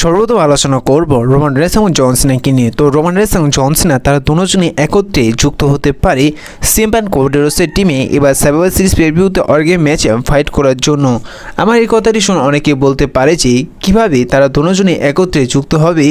সর্বপ্রথম আলোচনা করব রোমান রেইন্স এবং জন সিনাকে নিয়ে। তো রোমান রেইন্স এবং জন সিনা তারা দুজনই একত্রে যুক্ত হতে পারে সিএম পাঙ্ক কোডি রোডসের টিমে এবার সার্ভাইভার সিরিজ প্রিভিউতে অর্গে ম্যাচে ফাইট করার জন্য। আমার এই কথাটি শুনে অনেকে বলতে পারে যে কীভাবে তারা দুজনই একত্রে যুক্ত হবে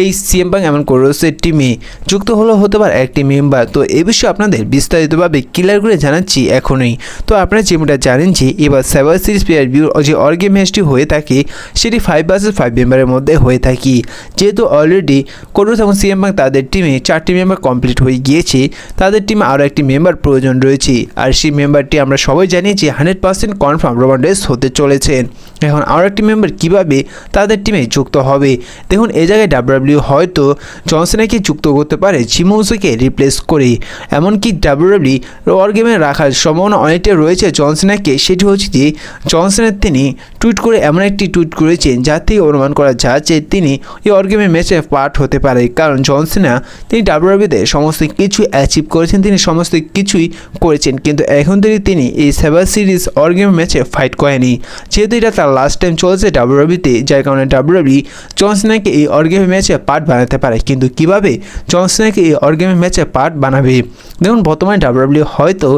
এই সিএম পাঙ্ক এবং কোডি রোডসের টিমে যুক্ত হতে পারে একটি মেম্বার। তো এই বিষয়ে আপনাদের বিস্তারিতভাবে ক্লিয়ার করে জানাচ্ছি এখনই। তো আপনারা যেটা জানেন যে এবার সার্ভাইভার সিরিজ প্রিভিউ যে অর্গে ম্যাচটি হয়ে থাকে সেটি 5 vs 5 মেম্বারের মধ্যে হয়ে থাকি। যেহেতু অলরেডি কোডি রোডস এবং সিএম পাঙ্ক তাদের টিমে 4টি মেম্বার কমপ্লিট হয়ে গিয়েছে, তাদের টিমে আরও একটি মেম্বার প্রয়োজন রয়েছে। আর সেই মেম্বারটি আমরা সবাই জানি যে 100% কনফার্ম রোমান রেইন্স হতে চলেছেন। এখন আরও একটি মেম্বার কীভাবে তাদের টিমে যুক্ত হবে, দেখুন এই জায়গায় ডাব্লিউডাব্লিউ হয়তো জন সিনাকে যুক্ত করতে পারে জিমো উসোকে রিপ্লেস করে। এমনকি ডাব্লিউডাব্লিউ ওয়ার গেমে রাখার সম্ভাবনা অনেকটা রয়েছে জন সিনাকে। সেটি হচ্ছে যে জন সিনা তিনি টুইট করে এমন একটি টুইট করেছেন যার থেকে অনুমান করা যায় যে তিনি এই অর্গেমের ম্যাচে পার্ট হতে পারে। কারণ জন সিনা তিনি ডাব্লিউডাব্লিউতে সমস্ত কিছু অ্যাচিভ করেছেন, তিনি সমস্ত কিছুই করেছেন, কিন্তু এখন তিনি এই সার্ভাইভার সিরিজ অর্গেমের ম্যাচে ফাইট করেনি। যেহেতু এটা তার লাস্ট টাইম চলছে ডাব্লিউডাব্লিউতে, যার কারণে ডাব্লিউডাব্লিউ জন সিনাকে এই অর্গেমের ম্যাচে পার্ট বানাতে পারে। কিন্তু কীভাবে জন সিনাকে এই অর্গেমের ম্যাচে পার্ট বানাবে, দেখুন বর্তমানে ডাব্লিউডাব্লিউ হয়তো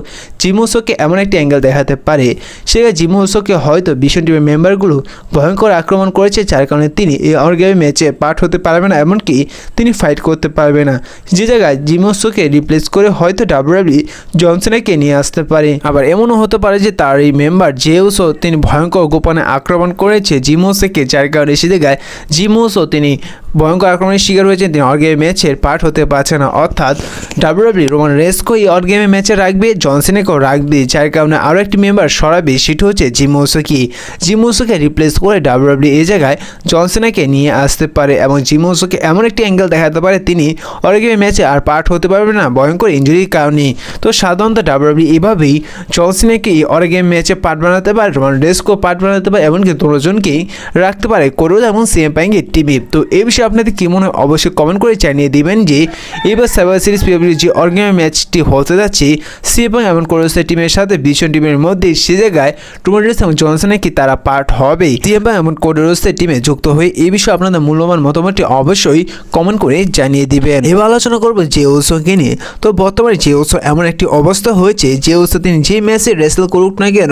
জিমো উসোকে এমন একটি অ্যাঙ্গেল দেখাতে পারে সেখানে জিমো উসোকে হয়তো ভীষণ টিমের মেম্বারগুলো ভয়ঙ্কর আক্রমণ করেছে, যার কারণে তিনি এই অর্গেমের ম্যাচে পার্ট হতে পারবে না, এমনকি তিনি ফাইট করতে পারবে না। যে জায়গায় জিমো উসোকে রিপ্লেস করে হয়তো ডাব্লিউডাব্লিউ জন সিনাকে নিয়ে আসতে পারে। আবার এমনও হতে পারে যে তার এই মেম্বার জে উসো তিনি ভয়ঙ্কর গোপনে আক্রমণ করেছে জিমো উসোকে, যার কারণে সে জায়গায় জিমো উসো তিনি ভয়ঙ্কর আক্রমণের শিকার হয়েছেন, তিনি অর্গেমের ম্যাচের পার্ট হতে পারছে না। অর্থাৎ ডাব্লিউডাব্লিউ রোমান রেইন্সকে এই অর্গেমের ম্যাচে রাখবে, জন সিনাকেও রাখবে, যার কারণে আরও একটি মেম্বার সরাবে, সেটি হচ্ছে জিমো উসোকে। জিমো উসোকে রিপ্লেস করে ডাব্লিউডাব্লিউ এই জায়গায় জন সিনাকে নিয়ে আসতে পারে এবং জিমো উসোকে এমন একটি অ্যাঙ্গেল দেখাতে পারে তিনি অর্গেমের ম্যাচে আর পার্ট হতে পারবে না ভয়ঙ্কর ইনজুরির কারণে। তো সাধারণত ডাব্লিউডাব্লিউ এভাবেই জন সিনাকে অর্গেমের ম্যাচে পার্ট বানাতে পারে, রোমান রেইন্সকেও পার্ট বানাতে পারে, এমনকি দুজনকেই রাখতে পারে কোডি রোডস এবং সিএম পাঙ্কের টিমে। তো এই বিষয়ে আপনাদের কী মনে হয় অবশ্যই কমেন্ট করে জানিয়ে দিবেন যে এবার সার্ভাইভার সিরিজ প্রিভিউ যে অর্গেমের ম্যাচটি হতে যাচ্ছে সিএম পাঙ্ক এবং কোডি রোডসের টিমের সাথে ভীষণ টিমের মধ্যে, সে জায়গায় রোমান রেইন্স এবং জন সিনা কি তারা পার্ট হবে সিএম পাঙ্ক এবং কোডি রোডসের টিমে যুক্ত হয়ে, এই বিষয়ে আপনাদের মূল্যবান মতামতটি অবশ্যই কমেন্ট করে জানিয়ে দিবেন। এবার আলোচনা করবো জে উসোকে নিয়ে। তো বর্তমানে জে উসো এমন একটি অবস্থা হয়েছে, জে উসো তিনি যে ম্যাচে রেসেল করুক না কেন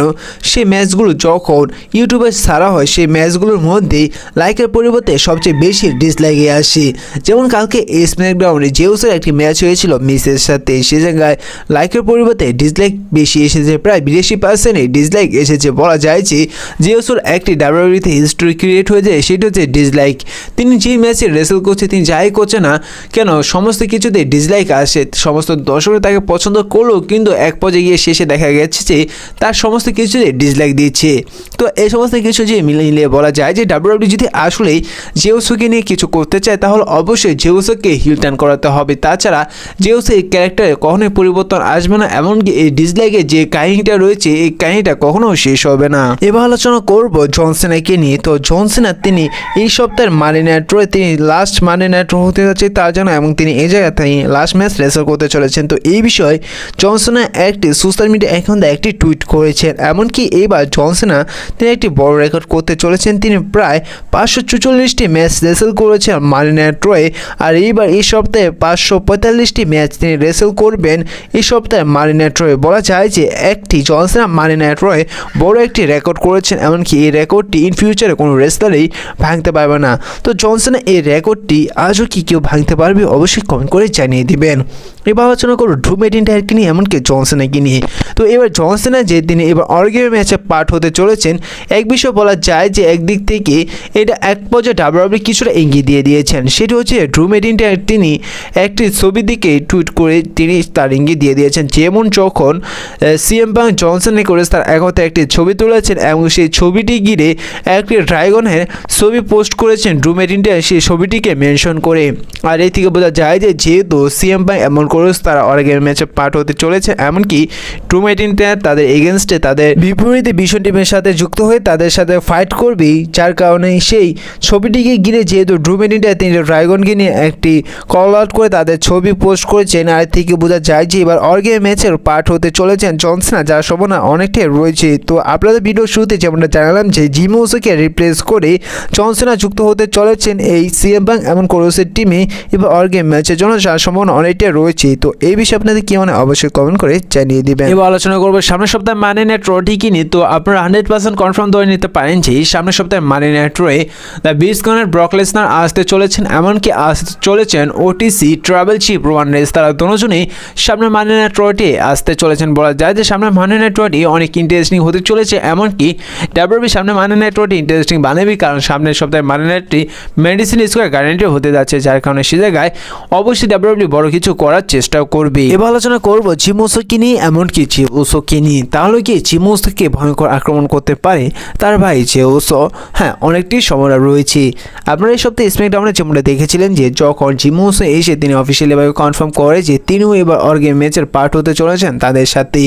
সেই ম্যাচগুলো যখন ইউটিউবে ছাড়া হয় সেই ম্যাচগুলোর মধ্যে লাইকের পরিবর্তে সবচেয়ে বেশি ডিসলাইকে আসে। যেমন কালকে স্ম্যাকডাউনে জে উসোর একটি ম্যাচ হয়েছিল মিসের সাথে, সে জায়গায় লাইকের পরিবর্তে ডিসলাইক বেশি এসেছে, প্রায় 82% ডিসলাইক এসেছে। বলা যায় যে জে উসোর একটি ডাব্লিউডাব্লিউতে হিস্ট্রি ক্রিয়েট হয়ে যায়, সেটা হচ্ছে ডিসলাইক। তিনি যে ম্যাচে রেসেল করছে, তিনি যাই করছে না কেন সমস্ত কিছুতে ডিসলাইক আসে। সমস্ত দর্শকরা তাকে পছন্দ করলেও কিন্তু এক পর্যায়ে গিয়ে শেষে দেখা গেছে যে তার সমস্ত কিছুতে ডিসলাইক দিচ্ছে। তো এই সমস্ত কিছু যে মিলিয়ে বলা যায় যে ডাব্লিউডাব্লিউ যদি আসলেই জে উসোকে নিয়ে কিছু করতে চায় তাহলে অবশ্যই জে উসোকে হিল টার্ন করাতে হবে, তাছাড়া জে উসো এই ক্যারেক্টারে কখনোই পরিবর্তন আসবে না, এমনকি এই ডিসলাইকের যে কাহিনীটা রয়েছে এই কাহিনীটা কখনো শেষ হবে না। এবার আলোচনা করবো জন সিনাকে নিয়ে। তো জন সিনা তিনি এই সপ্তাহের মানি নাইট রয়ে তিনি লাস্ট মানি নাইট হতে যাচ্ছে তার জন্য, এবং তিনি এই জায়গায় তিনি লাস্ট ম্যাচ রেসেল করতে চলেছেন। তো এই বিষয়ে জন সিনা একটি সোশ্যাল মিডিয়া এখন একটি টুইট করেছেন, এমনকি এইবার জন সিনা তিনি একটি বড় রেকর্ড করতে চলেছেন। তিনি প্রায় 544টি ম্যাচ রেসেল করেছেন মানি নাইট রয়ে, আর এইবার এই সপ্তাহে 545টি ম্যাচ তিনি রেসেল করবেন এই সপ্তাহে মানি নাইট রয়ে। বলা যায় যে একটি জন সিনা মানি নাইট রয়ে বড় একটি রেকর্ড করেছেন, এমনকি এই রেকর্ডটি ইন ফিউচারে কোনো রেসলারই ভাঙতে পারবে না। তো জন সিনা এই রেকর্ডটি আজও কি কেউ ভাঙতে পারবে অবশ্যই কমেন্ট করে জানিয়ে দিবেন। এবার আলোচনা করবো ড্রু ম্যাকইন্টায়ারকে নিয়ে, এমনকি জন সিনাকে নিয়ে। তো এবার জন সিনা যে তিনি এবার অর্গেমের ম্যাচে পার্ট হতে চলেছেন, এক বিষয় বলা যায় যে একদিক থেকে এটা এক পর্যায়ে ডাব্লিউডাব্লিউ কিছুটা এগিয়ে দিয়ে দিয়েছেন, সেটি হচ্ছে ড্রু ম্যাকইন্টায়ার তিনি একটি ছবির দিকে টুইট করে তিনি তার ইঙ্গিত দিয়ে দিয়েছেন। যেমন যখন সিএম পাঙ্ক জন সিনা করে তার একতে একটি ছবি তুলেছেন এবং সেই ছবিটি ঘিরে একটি ড্রাগনের ছবি পোস্ট করেছেন ড্রু ম্যাকইন্টায়ার সেই ছবিটিকে মেনশন করে। আর এই থেকে বোঝা যায় যে যেহেতু সিএম পাঙ্ক এমন করে তারা অর্গেমের ম্যাচে পার্ট হতে চলেছে, এমনকি ড্রু ম্যাকইন্টায়ার তাদের এগেনস্টে তাদের বিপরীতে ভীষণ টিমের সাথে যুক্ত হয়ে তাদের সাথে ফাইট করবে, যার কারণে সেই ছবিটিকে ঘিরে যেহেতু ড্রু ম্যাকইন্টায়ার তিনি ড্রাগনকে নিয়ে একটি কল আউট করে তাদের ছবি পোস্ট করেছেন। আর থেকে বোঝা যায় যে এবার অর্গেমের ম্যাচের পার্ট হতে চলেছেন জন সিনা, যার সম্ভাবনা অনেকটাই রয়েছে। তো আপনাদের ভিডিও শুরুতে যেমনটা জানালাম যে জিমো উসোকে রিপ্লেস করে জন সিনা যুক্ত হতে চলেছেন এই সিএম পাঙ্ক এবং কোরসের টিমে এবার অর্গেম ম্যাচের জন্য যার সম্ভাবনা অনেকটাই রয়েছে। তো এই বিষয়ে আপনাদের কি মানে অবশ্যই কমেন্ট করে জানিয়ে দিবেন। এবার আলোচনা করবো সামনের সপ্তাহে মানি নাইট রটি কিনে। তো আপনারা 100% কনফার্ম ধরে নিতে পারেন যে সামনের সপ্তাহে মানি নাইট রয়ে the beast corner Brock Lesnar আসতে চলেছেন, এমনকি আসতে চলেছেন OTC travel chief Roman Reigns. তারা দুজনেই সামনের মানি নাইট রটি আসতে চলেছেন। বলা যায় যে সামনের মানি নাইট রটি অনেক ইন্টারেস্টিং হতে চলেছে, এমনকি ডাব্লিউডাব্লিউই সামনে মানি নাইট রটি ইন্টারেস্টিং বানাবে, কারণ সামনের সপ্তাহে মানি নাইটটি মেডিসিন স্কোয়ার গ্যারান্টি হতে যাচ্ছে, যার কারণে সে জায়গায় অবশ্যই ডাব্লিউডাব্লিউই বড় কিছু করার চেষ্টাও করবে। এবার আলোচনা করবো জিম উসোকে নিয়ে, এমনকি জিম উসোকে নিয়ে। তাহলে কি জিম উসোকে ভয়ঙ্কর আক্রমণ করতে পারে তার ভাই জে উসো? হ্যাঁ, অনেকটি সম্ভাবনা রয়েছে। আপনারা এই সপ্তাহে স্ম্যাকডাউনে যেমনটা দেখেছিলেন যে যখন জিম উসো এসে তিনি অফিসিয়ালিভাবে কনফার্ম করে যে তিনিও এবার অর্গেম ম্যাচের পার্ট হতে চলেছেন তাদের সাথে,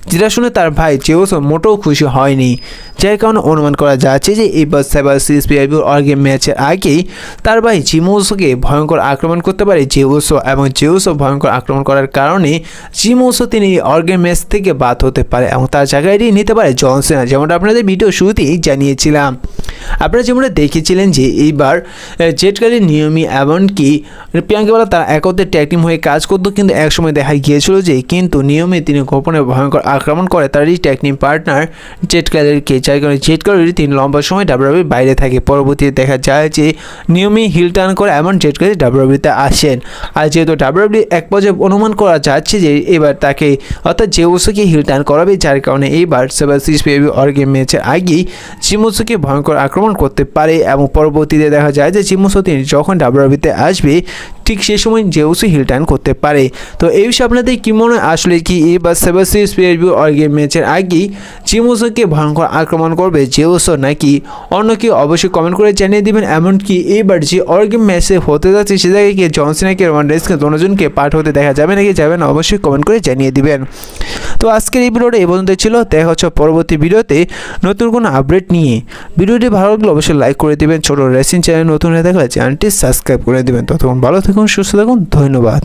যেটা শুনে তার ভাই জে উসো মোটেও খুশি হয়নি, যার কারণে অনুমান করা যাচ্ছে যে এবার সার্ভাইভার সিরিজ পেরিভিউ অর্গেম ম্যাচের আগেই তার ভাই জিম উসোকে ভয়ঙ্কর আক্রমণ করতে পারে জে উসো, এবং জে উসো ভয়ঙ্কর আক্রমণ করার কারণে জিম উসো তিনি অর্গেম ম্যাচ থেকে বাদ হতে পারে এবং তার জায়গায় নিতে পারে জন সিনা, যেমনটা আপনাদের ভিডিও শুরুতেই জানিয়েছিলাম। আপনারা যেমনটা দেখেছিলেন যে এইবার জেট কালি, নিয়মি এমনকি প্রিয়াঙ্কা বালা তারা একত্রে ট্যাগ টিম হয়ে কাজ করতো, কিন্তু একসময় দেখা গিয়েছিল যে কিন্তু নিয়মে তিনি গোপনে ভয়ঙ্কর আক্রমণ করে তারই ট্যাগ টিম পার্টনার জেট কালিকে, যার কারণে জেট কালি তিনি লম্বা সময় ডাব্লিউডাব্লিউর বাইরে থাকে। পরবর্তীতে দেখা যায় যে নিয়মি হিল টার্ন করে এমন জেট কালি ডাব্লিউডাব্লিউতে আসেন, আর যেহেতু ডাব্লিউডাব্লিউ এক পর্যায়ে অনুমান করা যাচ্ছে যে এবার তাকে অর্থাৎ জে উসোকে হিল টার্ন করাবে, যার কারণে এইবার সার্ভাইভার সিরিজ পেরিভিউ অর্গেম ম্যাচের আগেই জিম উসোকে ভয়ঙ্কর আক্রমণ করতে পারে। এবং পরবর্তীতে দেখা যায় যে জিম উসো তিনি যখন ডাব্লিউডাব্লিউতে আসবে ঠিক সেই সময় জে উসো হিল টার্ন করতে পারে। তো এই বিষয়ে আপনাদের কি মনে হয়, আসলে কি এবার সার্ভাইভার সিরিজ পেরিভিউ অর্গেম ম্যাচের আগেই জিম উসোকে ভয়ঙ্কর আক্রমণ করবে জে উসো, নাকি অন্য কেউ? অবশ্যই কমেন্ট করে জানিয়ে দিবেন। এমনকি এবার যে অর্গেম ম্যাচে হতে যাচ্ছে সে জায়গায় গিয়ে জন সিনাকে রোমান রেইন্সকে দুজনকে পার্ট হতে দেখা যাবে নাকি যাবে না, অবশ্যই কমেন্ট করে জানিয়ে দিবেন। তো আজকের এই ভিডিওটা এই পর্যন্ত ছিল, দেখা হচ্ছে পরবর্তী ভিডিওতে নতুন কোনো আপডেট নিয়ে। ভিডিওটি ভালো লাগলে অবশ্যই লাইক করে দিবেন, ছোট রেসিং চ্যানেল নতুন হয়ে থাকলে চ্যানেলটি সাবস্ক্রাইব করে দিবেন। ততক্ষণ ভালো থাকুন, সুস্থ থাকুন, ধন্যবাদ।